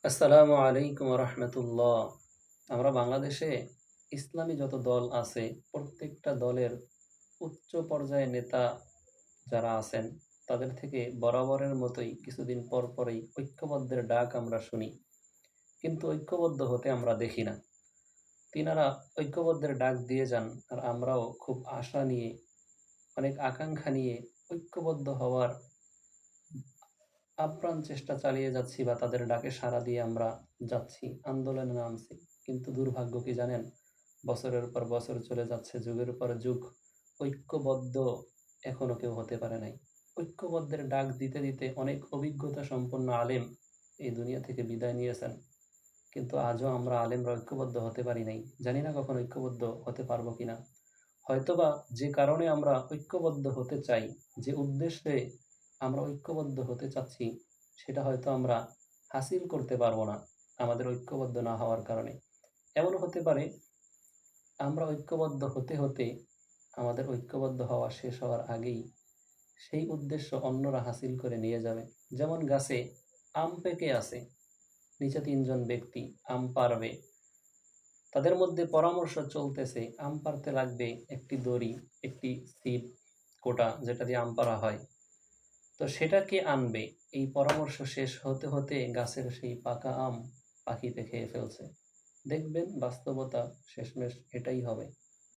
আসসালামু আলাইকুম রহমতুল্লাহ। আমরা বাংলাদেশে ইসলামী যত দল আছে প্রত্যেকটা দলের উচ্চ পর্যায়ে নেতা যারা আছেন তাদের থেকে বরাবরের মতোই কিছুদিন পর পরই ঐক্যবদ্ধের ডাক আমরা শুনি, কিন্তু ঐক্যবদ্ধ হতে আমরা দেখি না। তিনারা ঐক্যবদ্ধের ডাক দিয়ে যান আর আমরাও খুব আশা নিয়ে, অনেক আকাঙ্ক্ষা নিয়ে ঐক্যবদ্ধ হওয়ার আপ্রাণ চেষ্টা চালিয়ে যাচ্ছি বা তাদের ডাকে সাড়া দিয়ে আমরা যাচ্ছি, আন্দোলনে নামছি। কিন্তু দুর্ভাগ্য কি জানেন, বছরের পর বছর চলে যাচ্ছে, যুগের পর যুগ, ঐক্যবদ্ধ এখনো কেউ হতে পারে নাই। ঐক্যবদ্ধের ডাক দিতে দিতে অনেক অভিজ্ঞতা সম্পন্ন আলেম এই দুনিয়া থেকে বিদায় নিয়েছেন, কিন্তু আজও আমরা আলেমরা ঐক্যবদ্ধ হতে পারি নাই। জানি না কখন ঐক্যবদ্ধ হতে পারবো কিনা। হয়তোবা যে কারণে আমরা ঐক্যবদ্ধ হতে চাই, যে উদ্দেশ্যে আমরা ঐক্যবদ্ধ হতে চাচ্ছি, সেটা হয়তো আমরা হাসিল করতে পারবো না আমাদের ঐক্যবদ্ধ না হওয়ার কারণে। এমনও হতে পারে আমরা ঐক্যবদ্ধ হতে হতে আমাদের ঐক্যবদ্ধ হওয়া শেষ হওয়ার আগেই সেই উদ্দেশ্য অন্যরা হাসিল করে নিয়ে যাবে। যেমন গাছে আম পেকে আছে, নিচে তিনজন ব্যক্তি আম পাড়বে, তাদের মধ্যে পরামর্শ চলতেছে আম পাড়তে লাগবে একটি দড়ি, একটি ছিপ, কোটা যেটা দিয়ে আম পাড়া হয়। তো সেটা কে আনবে? এই পরামর্শ শেষ হতে হতে গাছের সেই পাকা আম পাখিতে খেয়ে ফেলছে। দেখবেন বাস্তবতা শেষমেশ এটাই হবে।